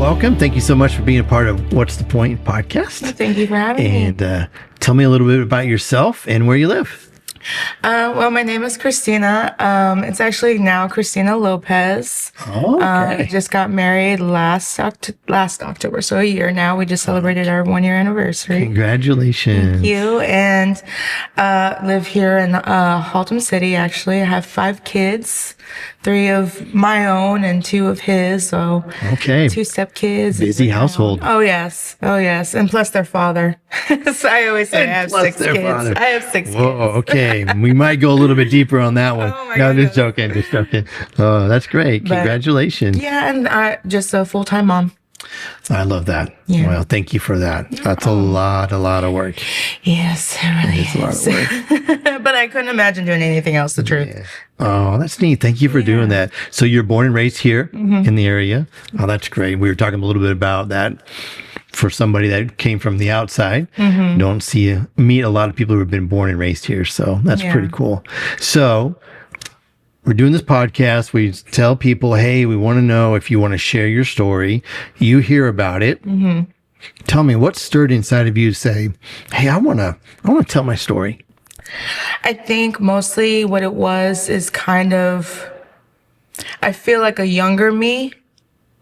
welcome. Thank you so much for being a part of What's the Point podcast. Thank you for having me. And tell me a little bit about yourself and where you live. Well, my name is Christina. It's actually now Christina Lopez. Oh, okay. I just got married last October, so a year now. We just celebrated our 1-year anniversary. Congratulations. Thank you. And live here in Haltom City, actually. I have 5 kids, 3 of my own and 2 of his. So okay. 2 stepkids. Busy household. Oh, yes. And plus their father. So I always say I have 6 kids. Father. I have 6 Whoa, kids. Okay. We might go a little bit deeper on that one. Oh my No, goodness. just joking. Oh, that's great. Congratulations. Yeah, and I just a full-time mom. I love that. Yeah. Well, thank you for that. That's a lot of work. Yes, it really It's a lot of work. But I couldn't imagine doing anything else, the truth. Yeah. Oh, that's neat. Thank you for doing that. So you're born and raised here in the area. Oh, that's great. We were talking a little bit about that. For somebody that came from the outside, don't meet a lot of people who have been born and raised here. So that's pretty cool. So we're doing this podcast. We tell people, hey, we want to know if you want to share your story. You hear about it. Tell me what stirred inside of you to say, hey, I want to tell my story. I think mostly what it was is kind of, I feel like a younger me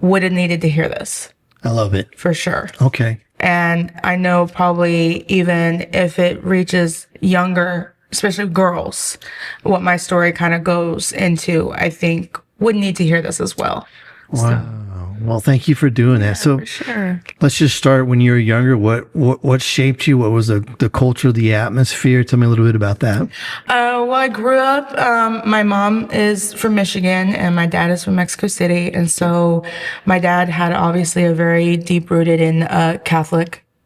would have needed to hear this. I love it. For sure. Okay. And I know probably even if it reaches younger, especially girls, what my story kind of goes into, I think would need to hear this as well. Wow. Well, thank you for doing that. So for sure. Let's just start when you were younger. What shaped you? What was the culture, the atmosphere? Tell me a little bit about that. Well, I grew up, my mom is from Michigan and my dad is from Mexico City. And so my dad had obviously a very deep rooted in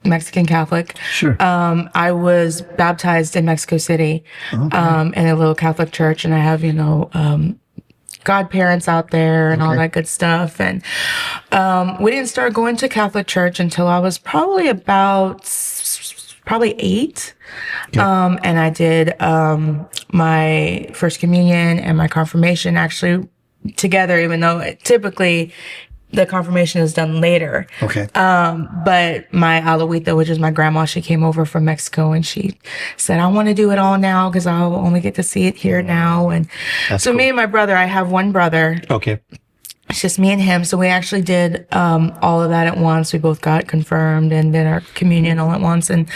Mexican Catholic. Sure. I was baptized in Mexico City, in a little Catholic church, and I have, godparents out there and all that good stuff. And we didn't start going to Catholic church until I was probably 8. Okay. And I did my first communion and my confirmation actually together, even though typically the confirmation is done later. Okay. But my abuelita, which is my grandma, she came over from Mexico and she said, I want to do it all now because I'll only get to see it here now. And That's so cool. me and my brother, I have one brother. Okay. It's just me and him. So we actually did all of that at once. We both got confirmed and did our communion all at once. And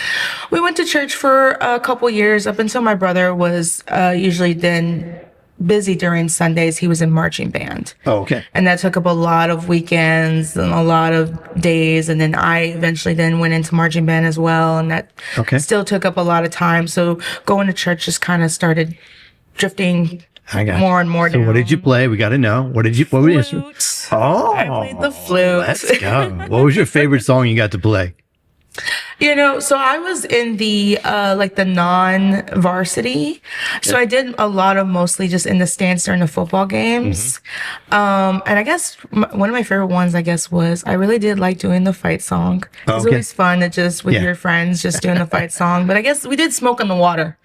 we went to church for a couple years up until my brother was usually then busy during Sundays. He was in marching band. Oh, okay. And that took up a lot of weekends and a lot of days. And then I eventually then went into marching band as well. And that still took up a lot of time. So going to church just kind of started drifting more and more So down. what did you play? We got to know. What were you? Flute. Oh, I played the flute. Let's go. What was your favorite song you got to play? So I was in the the non-varsity. So I did a lot of mostly just in the stands during the football games. And I guess one of my favorite ones, was I really did like doing the fight song. It was always fun to just with your friends just doing the fight song. But I guess we did Smoke on the Water.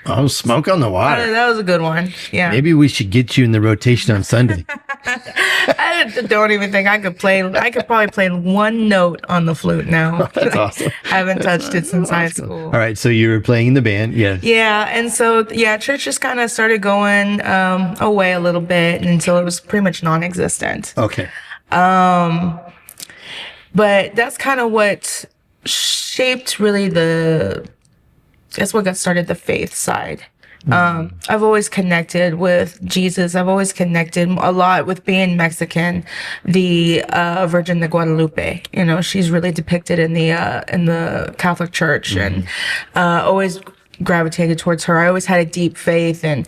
Oh, Smoke on the Water. That was a good one. Yeah. Maybe we should get you in the rotation on Sunday. I don't even think I could play. I could probably play one note on the flute now. That's awesome. I haven't touched it since high school. All right. So you were playing in the band. Yeah. Yeah. And so, church just kind of started going away a little bit until it was pretty much non-existent. Okay. But that's kind of what shaped really that's what got started the faith side. I've always connected with Jesus. I've always connected a lot with being Mexican. The Virgin de Guadalupe, she's really depicted in the Catholic Church, and always gravitated towards her. I always had a deep faith, and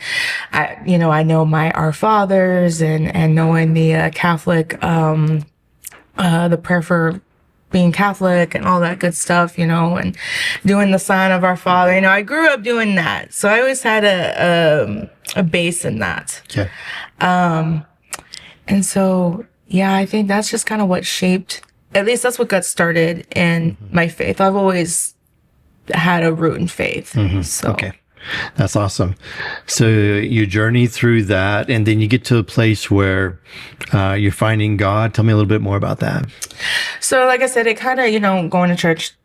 I know my Our Fathers and knowing the Catholic, the prayer for being Catholic and all that good stuff, and doing the sign of Our Father. I grew up doing that. So I always had a base in that. Okay. And so, I think that's just kind of what shaped, at least that's what got started in my faith. I've always had a root in faith. So. Okay. That's awesome. So you journey through that, and then you get to a place where you're finding God. Tell me a little bit more about that. So, like I said, it kind of, going to church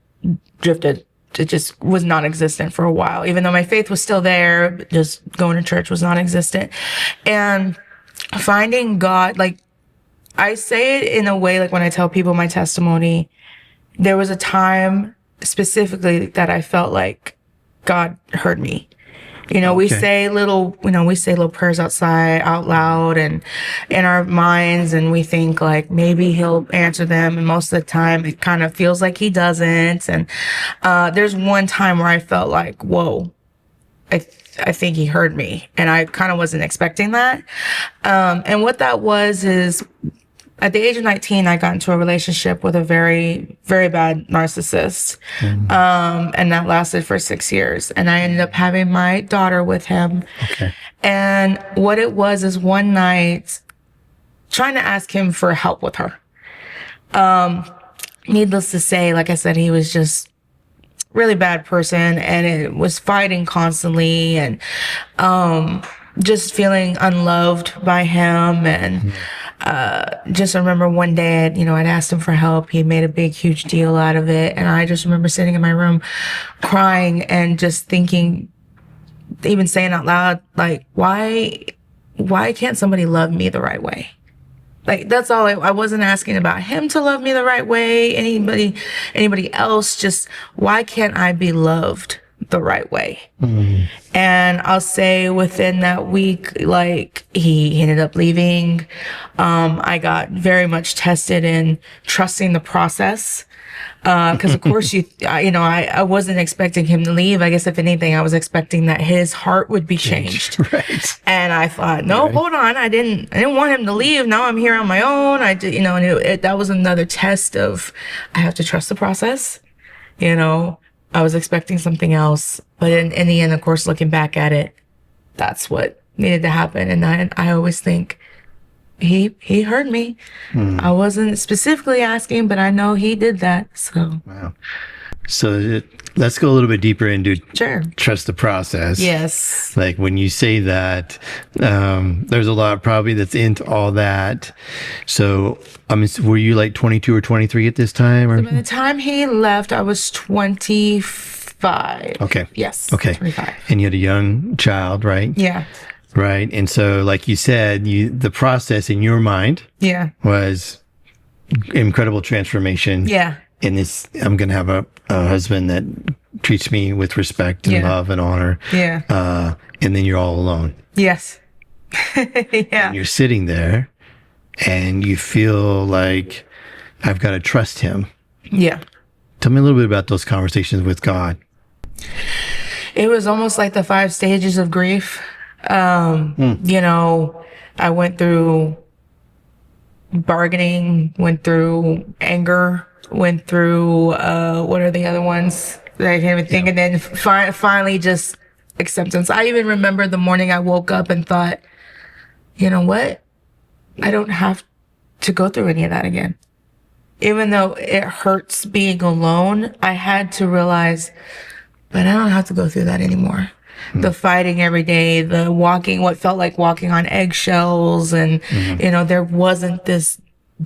drifted. It just was non-existent for a while. Even though my faith was still there, just going to church was non-existent. And finding God, like, I say it in a way, like when I tell people my testimony, there was a time specifically that I felt like God heard me. We say little prayers out loud and in our minds, and we think like maybe he'll answer them. And most of the time it kind of feels like he doesn't. And, there's one time where I felt like, whoa, I think he heard me, and I kind of wasn't expecting that. And what that was is, at the age of 19, I got into a relationship with a very, very bad narcissist. And that lasted for 6 years. And I ended up having my daughter with him. Okay. And what it was is one night trying to ask him for help with her. Needless to say, like I said, he was just really bad person, and it was fighting constantly, and just feeling unloved by him. And just remember one day, I'd asked him for help. He made a big, huge deal out of it. And I just remember sitting in my room crying and just thinking, even saying out loud, like, why can't somebody love me the right way? Like, that's all. I wasn't asking about him to love me the right way, anybody else. Just, why can't I be loved the right way? And I'll say within that week, like, he ended up leaving. I got very much tested in trusting the process. Cause of course I wasn't expecting him to leave. I guess if anything, I was expecting that his heart would be changed. Right. And I thought, no, hold on. I didn't want him to leave. Now I'm here on my own. I did, and that was another test of, I have to trust the process. I was expecting something else, but in the end, of course, looking back at it, that's what needed to happen. And I always think he heard me. I wasn't specifically asking, but I know he did that. So, wow. So let's go a little bit deeper into trust the process. Yes. Like when you say that, there's a lot probably that's into all that. So, were you like 22 or 23 at this time? Or? So by the time he left, I was 25. Okay. Yes. Okay. 25. And you had a young child, right? Yeah. Right. And so, like you said, the process in your mind was incredible transformation. Yeah. And I'm going to have a husband that treats me with respect and love and honor. Yeah. And then you're all alone. Yes. Yeah. And you're sitting there and you feel like, I've got to trust him. Yeah. Tell me a little bit about those conversations with God. It was almost like the 5 stages of grief. I went through bargaining, went through anger, went through, what are the other ones that I can't even think. And then finally just acceptance. I even remember the morning I woke up and thought, you know what? I don't have to go through any of that again. Even though it hurts being alone, I had to realize, but I don't have to go through that anymore. The fighting every day, the walking, what felt like walking on eggshells. And, there wasn't this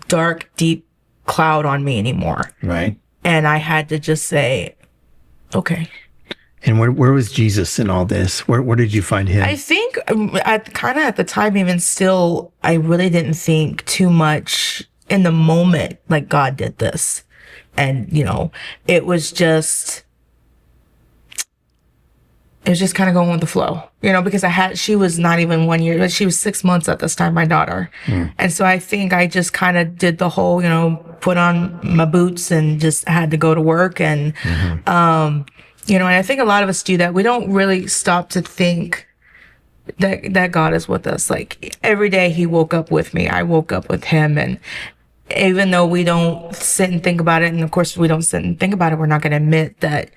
dark, deep cloud on me anymore. Right. And I had to just say, okay. And where was Jesus in all this? Where did you find him? I think at the time, even still, I really didn't think too much in the moment, like God did this. And, it was just kind of going with the flow, because she was not even 1 year, but she was 6 months at this time, my daughter. And so I think I just kind of did the whole, put on my boots and just had to go to work. And, and I think a lot of us do that. We don't really stop to think that God is with us. Like every day he woke up with me, I woke up with him. And even though we don't sit and think about it, and of course we don't sit and think about it, we're not going to admit that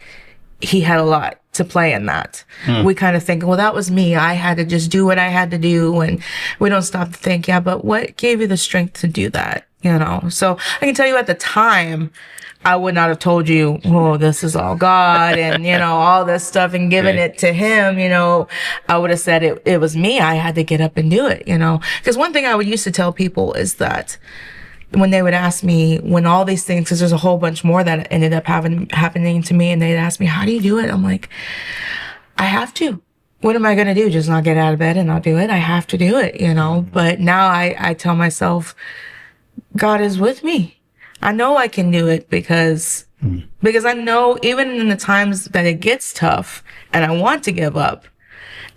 he had a lot to play in that. We kind of think, well, that was me. I had to just do what I had to do. And we don't stop to think, but what gave you the strength to do that? you know. So I can tell you at the time, I would not have told you, oh, this is all God and, you know, all this stuff and giving it to him, you know. I would have said it was me. I had to get up and do it, you know. Because one thing I would used to tell people is that when they would ask me, when all these things, because there's a whole bunch more that ended up happening to me, and they'd ask me, how do you do it? I'm like, I have to. What am I going to do? Just not get out of bed and not do it? I have to do it, you know. But now I tell myself, God is with me. I know I can do it because I know even in the times that it gets tough and I want to give up,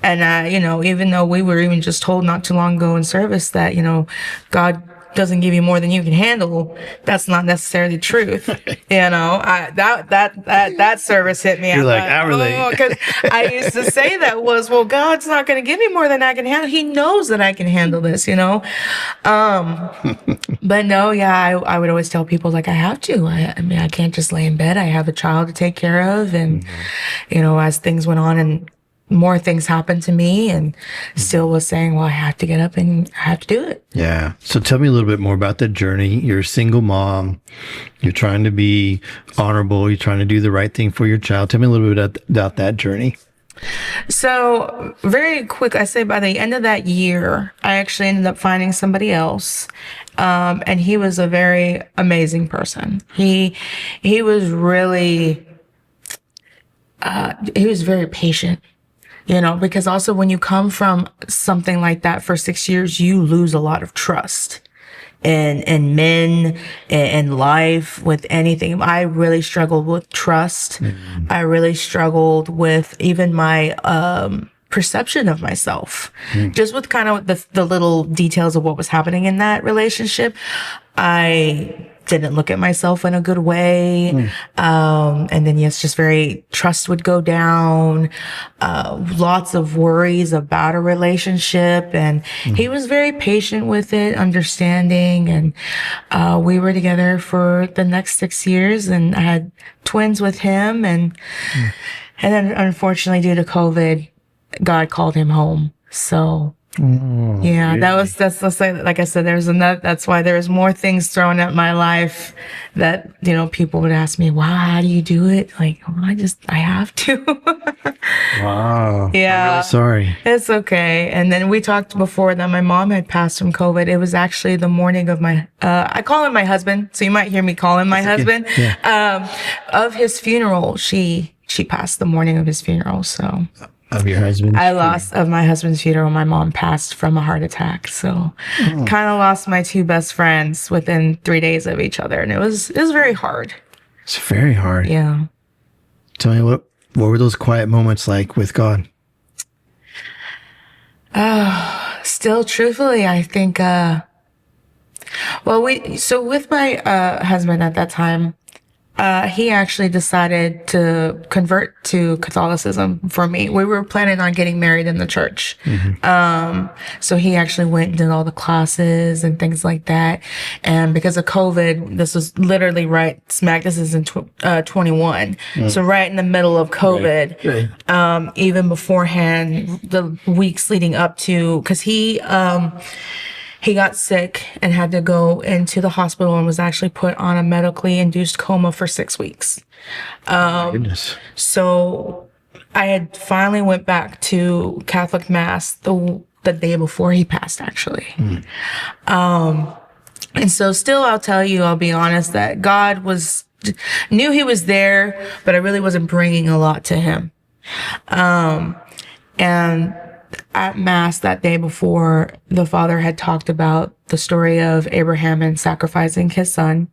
and I, you know, even though we were even just told not too long ago in service that, you know, God doesn't give you more than you can handle, that's not necessarily the truth. You know, that service hit me. You're like, I relate. Because I used to say that was, well, God's not going to give me more than I can handle. He knows that I can handle this, you know. But no, yeah, I would always tell people, like, I have to. I mean, I can't just lay in bed. I have a child to take care of. And, you know, as things went on and more things happened to me, and still was saying, well, I have to get up and I have to do it. Yeah. So tell me a little bit more about that journey. You're a single mom. You're trying to be honorable. You're trying to do the right thing for your child. Tell me a little bit about that journey. So very quick, I say by the end of that year, I actually ended up finding somebody else. And he was a very amazing person. He was really, he was very patient. You know, because also when you come from something like that for 6 years, you lose a lot of trust in men, in life, with anything. I really struggled with trust. I really struggled with even my perception of myself. Just with kind of the little details of what was happening in that relationship. I didn't look at myself in a good way. And then, yes, just very trust would go down, lots of worries about a relationship. And he was very patient with it, understanding. And we were together for the next 6 years, and I had twins with him. And then unfortunately, due to COVID, God called him home. So yeah, really? That's like I said, that's why there's more things thrown at my life that, you know, people would ask me, wow, how do you do it? Like, well, I have to. Wow. Yeah. I'm really sorry. It's okay. And then we talked before that my mom had passed from COVID. It was actually the morning of my, I call him my husband. So you might hear me call him my husband. Yeah. Of his funeral. She passed the morning of his funeral. So. Of your husband's of my husband's funeral. My mom passed from a heart attack. So kind of lost my two best friends within 3 days of each other. And it was very hard. It's very hard. Yeah. Tell me, what were those quiet moments like with God? Still, truthfully, I think, with my husband at that time, he actually decided to convert to Catholicism for me. We were planning on getting married in the church. So he actually went and did all the classes and things like that. And because of COVID, this was literally this is in 21. So right in the middle of COVID, right. Even beforehand, the weeks leading up to, because he got sick and had to go into the hospital and was actually put on a medically induced coma for 6 weeks. Goodness. So I had finally went back to Catholic Mass the day before he passed, actually. And so still, I'll be honest, that God knew he was there, but I really wasn't bringing a lot to him. And at Mass that day before, the father had talked about the story of Abraham and sacrificing his son.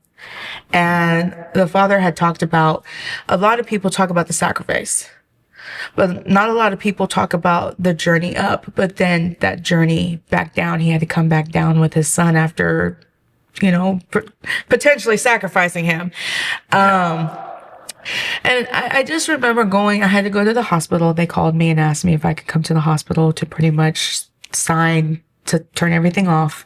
And the father had talked about, a lot of people talk about the sacrifice, but not a lot of people talk about the journey up, but then that journey back down. He had to come back down with his son after, you know, potentially sacrificing him. And I just remember I had to go to the hospital. They called me and asked me if I could come to the hospital to pretty much sign to turn everything off.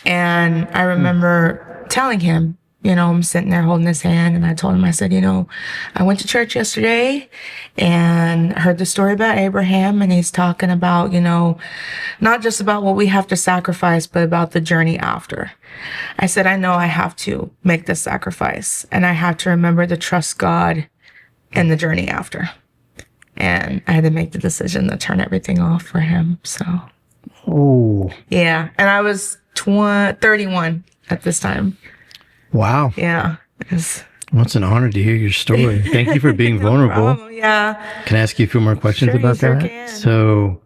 And I remember telling him, I'm sitting there holding his hand, and I told him, I said, I went to church yesterday and heard the story about Abraham, and he's talking about, not just about what we have to sacrifice, but about the journey after. I said, I know I have to make this sacrifice, and I have to remember to trust God in the journey after. And I had to make the decision to turn everything off for him. So, oh, yeah. And I was 31 at this time. Wow. Yeah. Well, it's an honor to hear your story. Thank you for being vulnerable. Problem. Yeah. Can I ask you a few more questions Sure, about you sure that? can. So,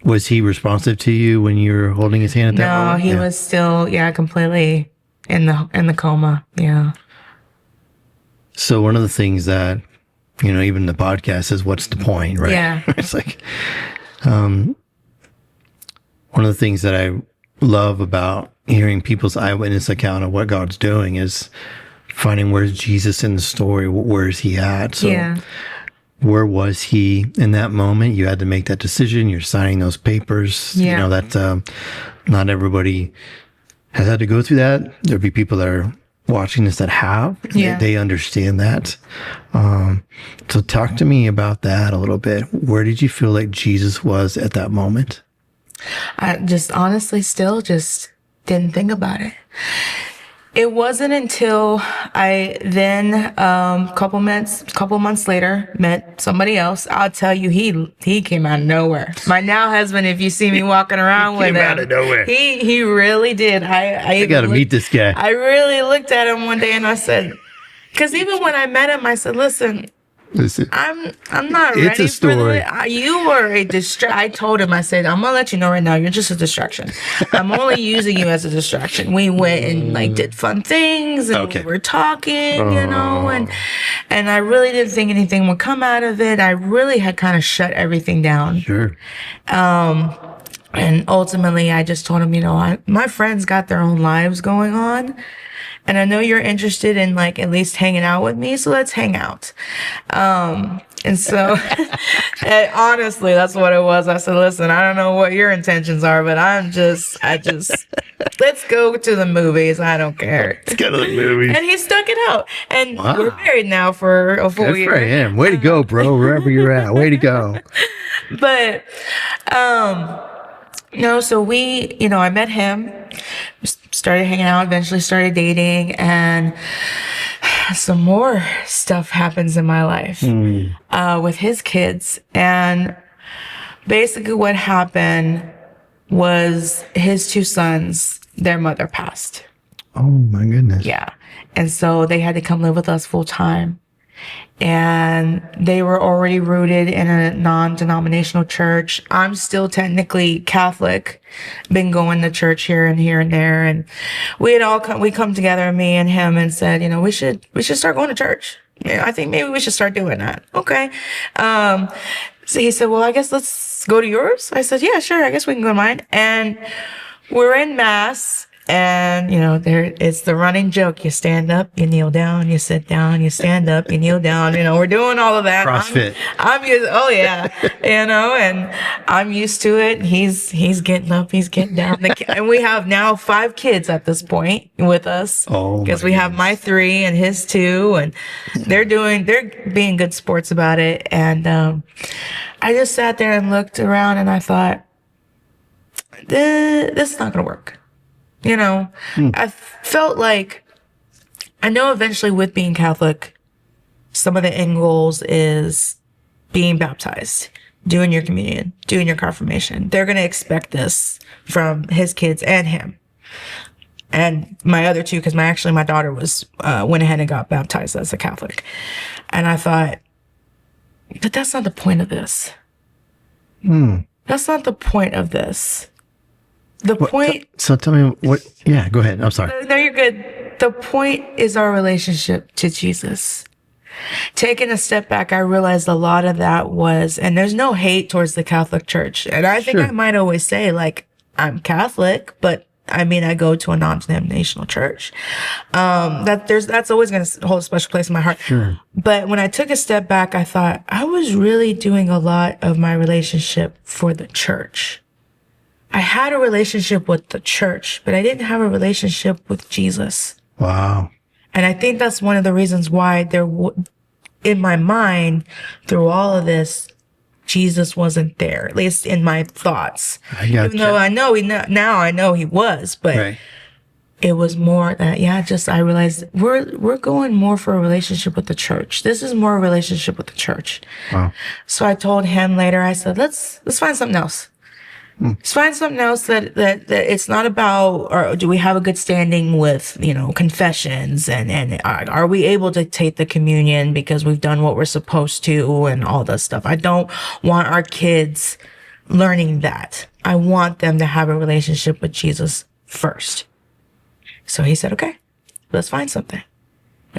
was he responsive to you when you were holding his hand at that moment? No, he was still, completely in the coma. Yeah. So one of the things that, even the podcast is, what's the point, right? Yeah. It's like, one of the things that I love about hearing people's eyewitness account of what God's doing is finding where's Jesus in the story, where's he at? So where was he in that moment? You had to make that decision. You're signing those papers. Yeah. That not everybody has had to go through that. There'll be people that are watching this that have. Yeah. They understand that. So talk to me about that a little bit. Where did you feel like Jesus was at that moment? I just honestly still just didn't think about it. It wasn't until I then, couple months later, met somebody else. I'll tell you, he came out of nowhere. My now husband, if you see me walking around with him, out of nowhere. He really did. I got to meet this guy. I really looked at him one day and I said, because even when I met him, I said, listen, I'm not It's ready a story. for this. You are a distraction. I told him, I said, I'm gonna let you know right now, you're just a distraction. I'm only using you as a distraction. We went and did fun things, and we were talking, and I really didn't think anything would come out of it. I really had kind of shut everything down. Sure. And ultimately, I just told him, my friends got their own lives going on. And I know you're interested in at least hanging out with me, so let's hang out. And so and honestly, that's what it was. I said, listen, I don't know what your intentions are, but let's go to the movies. I don't care. Let's go to the movies. And he stuck it out. And we're married now for a full year. Good for him. Way to go, bro. Wherever you're at. Way to go. But, so I met him, started hanging out, eventually started dating, and some more stuff happens in my life with his kids. And basically what happened was his two sons, their mother passed. Oh my goodness. Yeah. And so they had to come live with us full time. And they were already rooted in a non-denominational church. I'm still technically Catholic, been going to church here and there. And we had all come together, me and him, and said, we should start going to church. I think maybe we should start doing that. Okay. So he said, well, I guess let's go to yours. I said, yeah, sure. I guess we can go to mine. And we're in mass. And, there it's the running joke. You stand up, you kneel down, you sit down, you stand up, you kneel down. We're doing all of that. CrossFit. I'm used, oh yeah, and I'm used to it. He's getting up, he's getting down. And we have now 5 kids at this point with us. Oh, because we have my 3 and his 2, and they're being good sports about it. And, I just sat there and looked around and I thought, this is not going to work. I felt like, I know eventually with being Catholic, some of the end goals is being baptized, doing your communion, doing your confirmation. They're going to expect this from his kids and him. And my other 2, because my daughter went ahead and got baptized as a Catholic. And I thought, but that's not the point of this. That's not the point of this. The point. So tell me what. Yeah, go ahead. I'm sorry. No, you're good. The point is our relationship to Jesus. Taking a step back, I realized a lot of that was, and there's no hate towards the Catholic Church. And I think I might always say, I'm Catholic, but I go to a non-denominational church. That's always going to hold a special place in my heart. Sure. But when I took a step back, I thought I was really doing a lot of my relationship for the church. I had a relationship with the church, but I didn't have a relationship with Jesus. Wow. And I think that's one of the reasons why in my mind, through all of this, Jesus wasn't there, at least in my thoughts. Even though I know now I know he was, but right. It was more that, I realized we're going more for a relationship with the church. This is more a relationship with the church. Wow. So I told him later, I said, let's find something else. Let's find something else that it's not about, or do we have a good standing with, confessions and are we able to take the communion because we've done what we're supposed to and all that stuff. I don't want our kids learning that. I want them to have a relationship with Jesus first. So he said, okay, let's find something.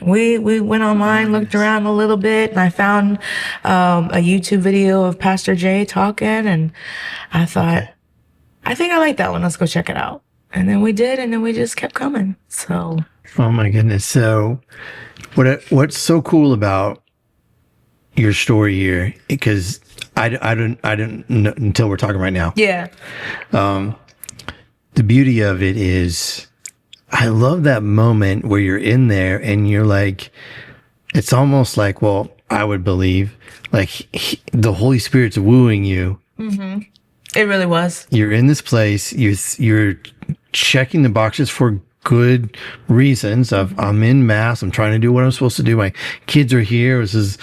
We went online, looked around a little bit, and I found a YouTube video of Pastor Jay talking, and I thought, I think I like that one. Let's go check it out. And then we did, and then we just kept coming. So. Oh my goodness! So, what's so cool about your story here? Because I didn't know until we're talking right now. Yeah. The beauty of it is, I love that moment where you're in there and you're like, it's almost like, well, I would believe, like the Holy Spirit's wooing you. Mm-hmm. It really was. You're in this place. You're checking the boxes for good reasons of I'm in mass. I'm trying to do what I'm supposed to do. My kids are here. This is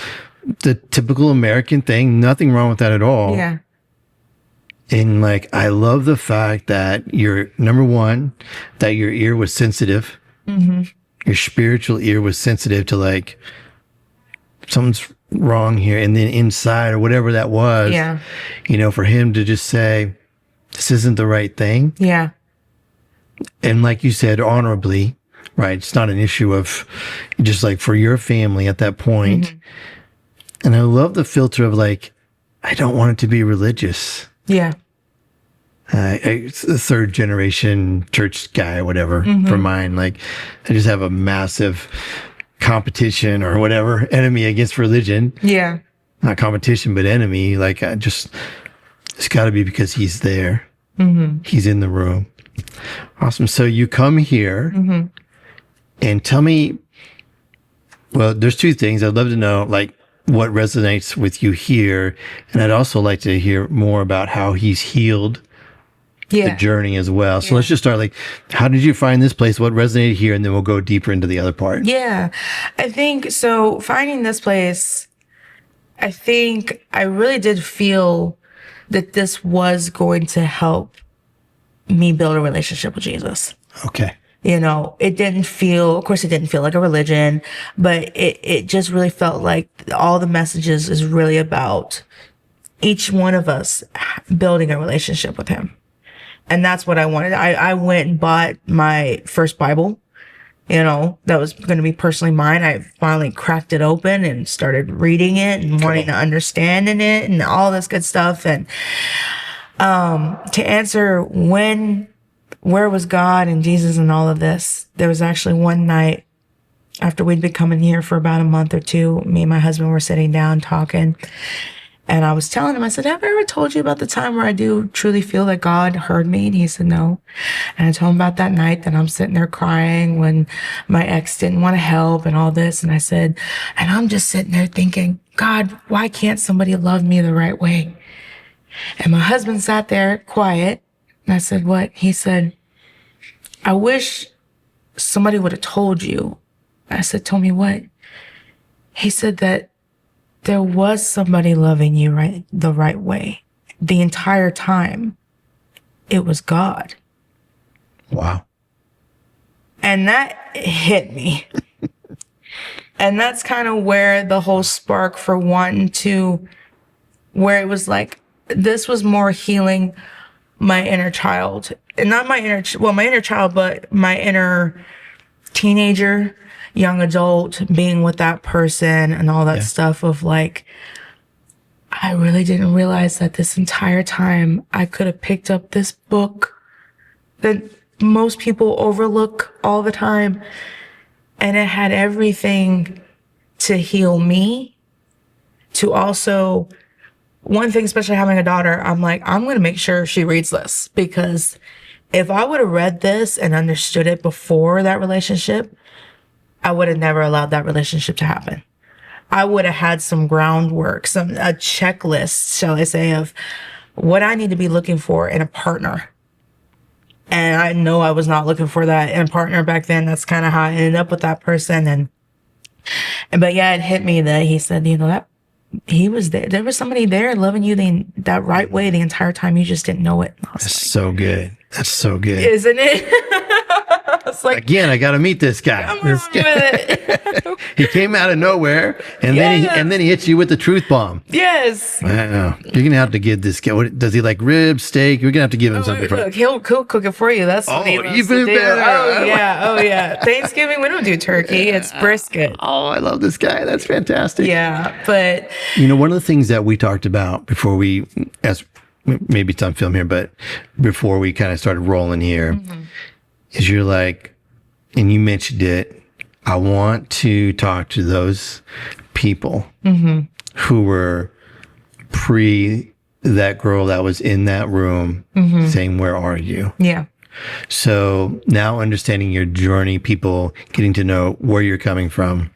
the typical American thing. Nothing wrong with that at all. Yeah. And like, I love the fact that number one, that your ear was sensitive. Mm-hmm. Your spiritual ear was sensitive to like, something's wrong here. And then inside or whatever that was, for him to just say, this isn't the right thing. Yeah. And like you said, honorably, right? It's not an issue of just like for your family at that point. Mm-hmm. And I love the filter of like, I don't want it to be religious. Yeah. A third generation church guy or whatever for mine. Like, I just have a massive competition or whatever, enemy against religion. Yeah. Not competition, but enemy. Like, it's got to be because he's there. Mm-hmm. He's in the room. Awesome. So you come here and tell me, well, there's two things. I'd love to know, like, what resonates with you here. And I'd also like to hear more about how he's healed the journey as well. So let's just start, like, how did you find this place? What resonated here? And then we'll go deeper into the other part. Yeah. I think so. Finding this place, I think I really did feel that this was going to help me build a relationship with Jesus. Okay. It didn't feel like a religion, but it just really felt like all the messages is really about each one of us building a relationship with him. And that's what I wanted. I went and bought my first Bible, that was going to be personally mine. I finally cracked it open and started reading it and wanting to understand in it and all this good stuff. And to answer where was God and Jesus and all of this, there was actually one night after we'd been coming here for about a month or two, me and my husband were sitting down talking, and I was telling him, I said, have I ever told you about the time where I do truly feel that God heard me? And he said, no. And I told him about that night that I'm sitting there crying when my ex didn't want to help and all this. And I said, and I'm just sitting there thinking, God, why can't somebody love me the right way? And my husband sat there quiet. And I said, what? He said, I wish somebody would have told you. I said, told me what? He said that there was somebody loving you the right way. The entire time, it was God. Wow. And that hit me. And that's kind of where the whole spark for wanting to, where it was like, this was more healing my inner child. And not my inner child, but my inner teenager, young adult, being with that person and all that stuff of like, I really didn't realize that this entire time I could have picked up this book that most people overlook all the time. And it had everything to heal me, to also one thing, especially having a daughter, I'm like, I'm going to make sure she reads this, because if I would have read this and understood it before that relationship, I would have never allowed that relationship to happen. I would have had some groundwork, a checklist, shall I say, of what I need to be looking for in a partner. And I know I was not looking for that in a partner back then. That's kind of how I ended up with that person. But yeah, it hit me that he said, that he was there. There was somebody there loving you that right way the entire time. You just didn't know it. That's so good. That's so good. Isn't it? It's like, again, I got to meet this guy. Come on with it. He came out of nowhere, and then he hits you with the truth bomb. Yes. Wow. You're gonna have to give this guy. What, does he like ribs, steak? You're gonna have to give him something. Look, he'll cook it for you. That's what he loves even to do. better. Oh yeah. Thanksgiving we don't do turkey. It's brisket. Oh, I love this guy. That's fantastic. Yeah, but one of the things that we talked about before we, as maybe it's on film here, but before we kind of started rolling here, is you're like, and you mentioned it, I want to talk to those people who were pre that girl that was in that room saying, where are you? Yeah. So now understanding your journey, people getting to know where you're coming from.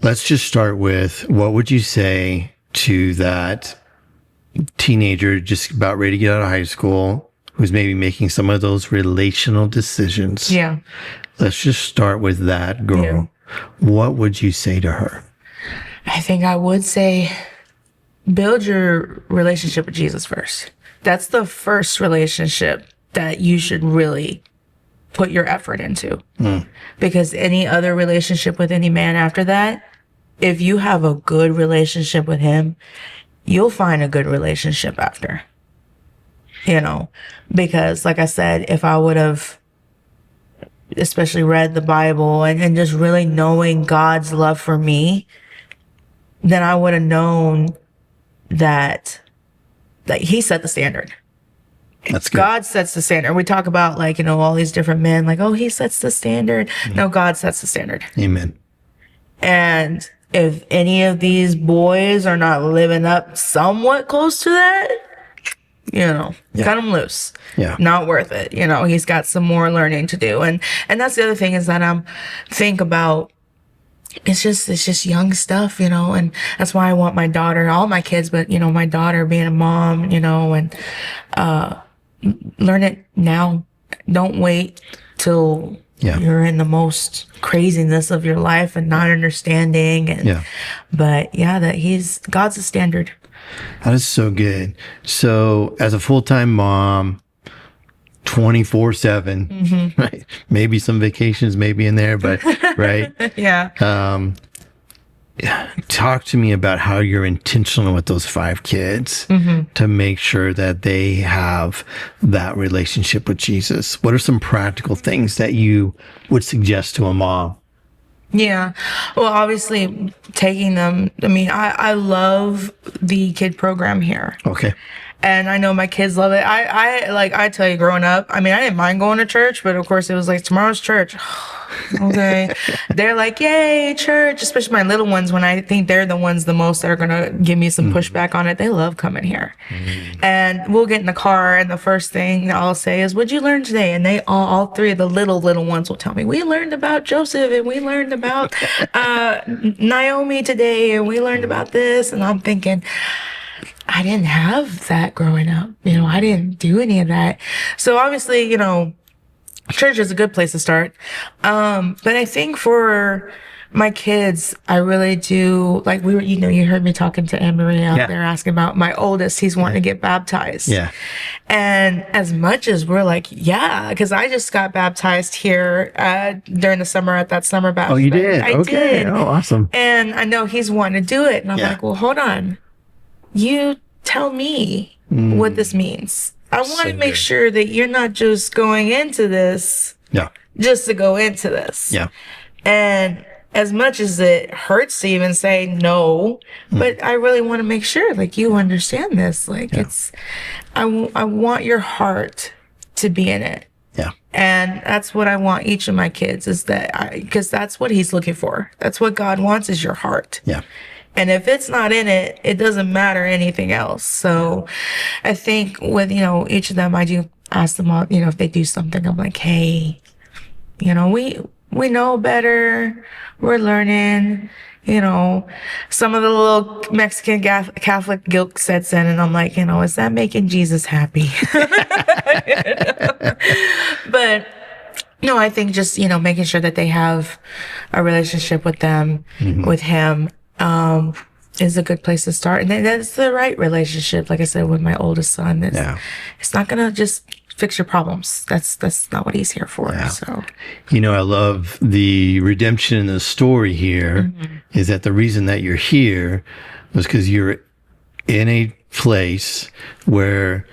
Let's just start with, what would you say to that teenager just about ready to get out of high school, who's maybe making some of those relational decisions? Yeah. Let's just start with that girl. Yeah. What would you say to her? I think I would say, build your relationship with Jesus first. That's the first relationship that you should really put your effort into. Because any other relationship with any man after that, if you have a good relationship with him, you'll find a good relationship after. Because like I said, if I would have especially read the Bible and just really knowing God's love for me, then I would have known that he set the standard. That's good. God sets the standard. We talk about all these different men, he sets the standard. No, God sets the standard. Amen. And if any of these boys are not living up somewhat close to that, cut them loose. Yeah. Not worth it. He's got some more learning to do. And that's the other thing is that think about, it's just young stuff, and that's why I want my daughter, all my kids, but my daughter being a mom, and learn it now. Don't wait till you're in the most craziness of your life and not understanding. But God's the standard. That is so good. So as a full-time mom, 24/7, right? Maybe some vacations maybe in there, but right? Yeah. Talk to me about how you're intentional with those 5 kids to make sure that they have that relationship with Jesus. What are some practical things that you would suggest to a mom? Yeah. Well, obviously taking them, I love the kid program here. Okay. And I know my kids love it. I tell you, growing up, I didn't mind going to church, but of course it was tomorrow's church. Okay. They're like, yay, church, especially my little ones, when I think they're the ones the most that are going to give me some pushback on it. They love coming here. And we'll get in the car, and the first thing I'll say is, what'd you learn today? And they all 3 of the little ones will tell me, we learned about Joseph, and we learned about Naomi today, and we learned about this. And I'm thinking, I didn't have that growing up. I didn't do any of that. So obviously, church is a good place to start. But I think for my kids, I really do, you heard me talking to Anne-Marie out there asking about my oldest. He's wanting to get baptized. Yeah. And as much as we're because I just got baptized here during the summer at that summer baptism. Oh, you did? I did. Oh, awesome. And I know he's wanting to do it. And I'm like, well, hold on. You tell me what this means. I want to make sure that you're not just going into this just to go into this. Yeah. And as much as it hurts to even say no, but I really want to make sure you understand this. I want your heart to be in it. Yeah. And that's what I want each of my kids, is that because that's what he's looking for. That's what God wants, is your heart. Yeah. And if it's not in it, it doesn't matter anything else. So I think with, each of them, I do ask them all, if they do something, I'm like, hey, we know better. We're learning, some of the little Mexican Catholic guilt sets in, and I'm like, is that making Jesus happy? But no, I think just, making sure that they have a relationship with them, with him, is a good place to start. And that's the right relationship. Like I said, with my oldest son, it's not going to just fix your problems. That's not what he's here for. Yeah. So, I love the redemption in the story here is that the reason that you're here was because you're in a place where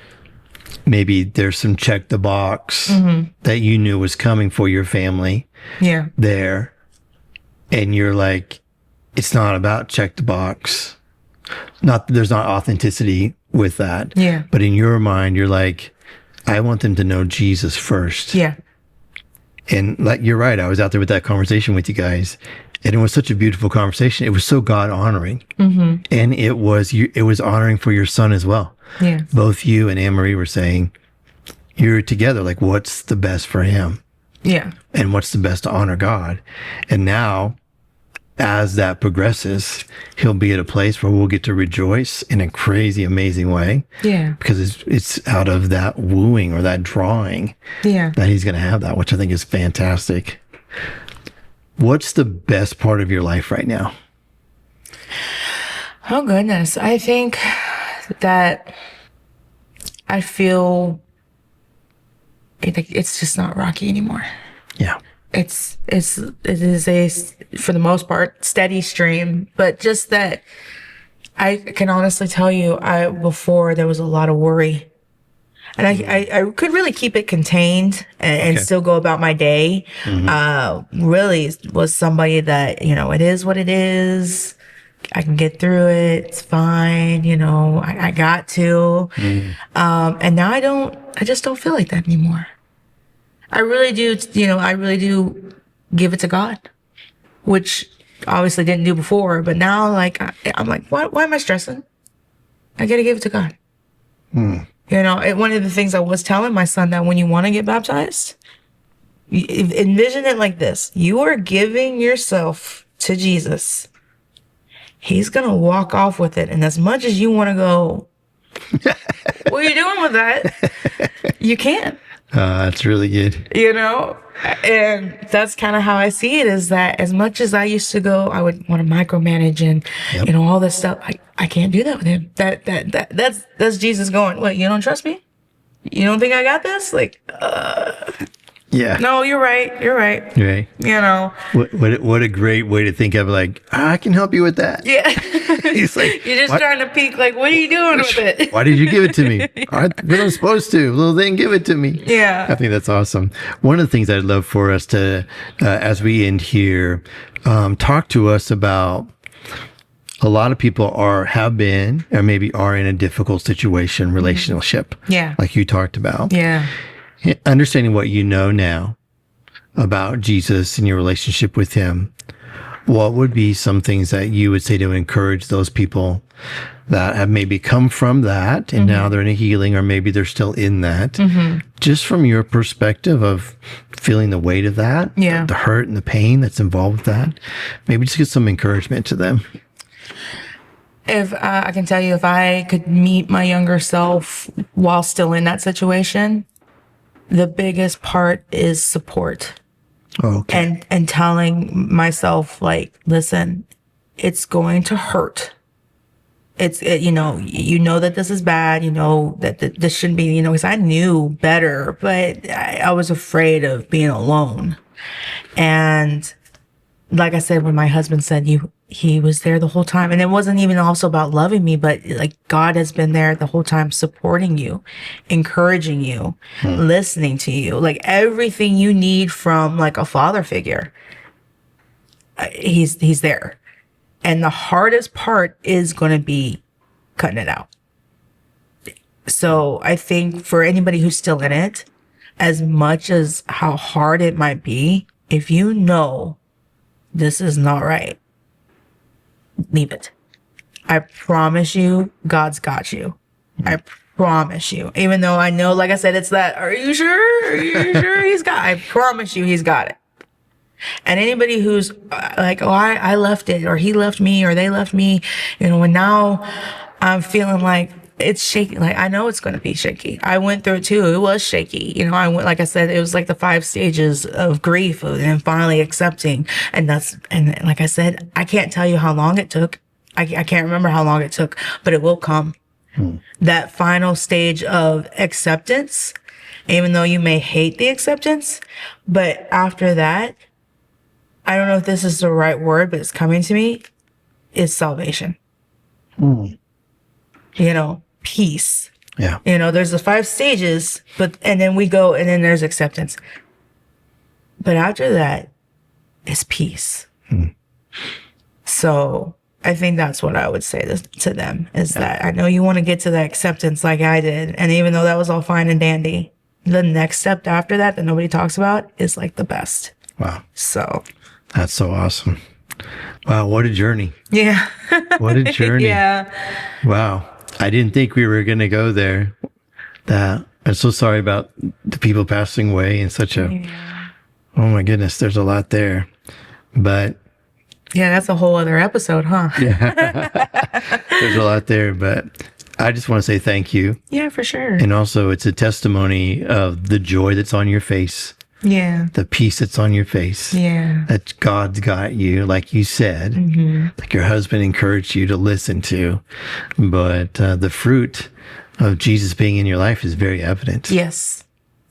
maybe there's some check the box that you knew was coming for your family. Yeah. There. And you're like, it's not about check the box. There's not authenticity with that. Yeah. But in your mind, you're like, I want them to know Jesus first. Yeah. And you're right. I was out there with that conversation with you guys, and it was such a beautiful conversation. It was so God honoring, and it was honoring for your son as well. Yeah. Both you and Anne Marie were saying, you're together. Like, what's the best for him? Yeah. And what's the best to honor God? And now, as that progresses, he'll be at a place where we'll get to rejoice in a crazy, amazing way. Yeah. Because it's out of that wooing or that drawing that he's going to have that, which I think is fantastic. What's the best part of your life right now? Oh, goodness. I think that I feel it's just not rocky anymore. Yeah. It is a, for the most part, steady stream, but just that I can honestly tell you, before there was a lot of worry, and I could really keep it contained and still go about my day. Really was somebody that, it is what it is. I can get through it. It's fine. I got to, and now I just don't feel like that anymore. I really do, give it to God, which obviously didn't do before, but now I'm like, why am I stressing? I got to give it to God. One of the things I was telling my son, that when you want to get baptized, envision it like this. You are giving yourself to Jesus. He's going to walk off with it. And as much as you want to go, what are you doing with that? You can't. That's really good. And that's kind of how I see it, is that as much as I used to go, I would want to micromanage and, all this stuff. I can't do that with him. That's Jesus going, what, you don't trust me? You don't think I got this? Yeah. No, you're right. You're right. Right. What a great way to think of, I can help you with that. Yeah. He's like, you're just trying to peek, what are you doing with it? Why did you give it to me? I wasn't supposed to. Well, they didn't give it to me. Yeah. I think that's awesome. One of the things I'd love for us to, as we end here, talk to us about, a lot of people have been, or maybe are in a difficult situation, relationship. Yeah. Like you talked about. Yeah. Understanding what you know now about Jesus and your relationship with him, what would be some things that you would say to encourage those people that have maybe come from that and now they're in a healing, or maybe they're still in that, just from your perspective of feeling the weight of that, the hurt and the pain that's involved with that, maybe just get some encouragement to them. If I can tell you, if I could meet my younger self while still in that situation, the biggest part is support. Okay. And telling myself, listen, it's going to hurt. You know that this is bad. You know that this shouldn't be, because I knew better, but I was afraid of being alone. And like I said, when my husband said he was there the whole time, and it wasn't even also about loving me, but God has been there the whole time, supporting you, encouraging you, listening to you, everything you need from a father figure. He's there. And the hardest part is going to be cutting it out. So I think for anybody who's still in it, as much as how hard it might be, if you know this is not right, leave it. I promise you, God's got you. I promise you. Even though I know, like I said, it's that, are you sure? Are you sure he's got I promise you, he's got it. And anybody who's like, oh, I left it, or he left me, or they left me, you know, and now I'm feeling like it's shaky. Like, I know it's going to be shaky. I went through it too. It was shaky. You know, I went, like I said, it was like the 5 stages of grief and finally accepting. And like I said, I can't tell you how long it took. I can't remember how long it took, but it will come. That final stage of acceptance, even though you may hate the acceptance, but after that, I don't know if this is the right word, but it's coming to me, is salvation. You know, peace. Yeah. You know, there's the 5 stages, and then we go, and then there's acceptance. But after that, it's peace. So I think that's what I would say to them, is that I know you want to get to that acceptance like I did. And even though that was all fine and dandy, the next step after that nobody talks about is like the best. Wow. So That's so awesome. Wow. What a journey. yeah. What a journey. Yeah. Wow. I didn't think we were going to go there. I'm so sorry about the people passing away and oh my goodness, there's a lot there. But yeah, that's a whole other episode, huh? there's a lot there, but I just want to say thank you. Yeah, for sure. And also it's a testimony of the joy that's on your face. Yeah. The peace that's on your face. Yeah. That God's got you, like you said, like your husband encouraged you to listen to. But the fruit of Jesus being in your life is very evident. Yes.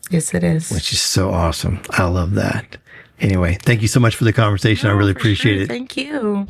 Yes, it is. Which is so awesome. I love that. Anyway, thank you so much for the conversation. I really appreciate it. Thank you.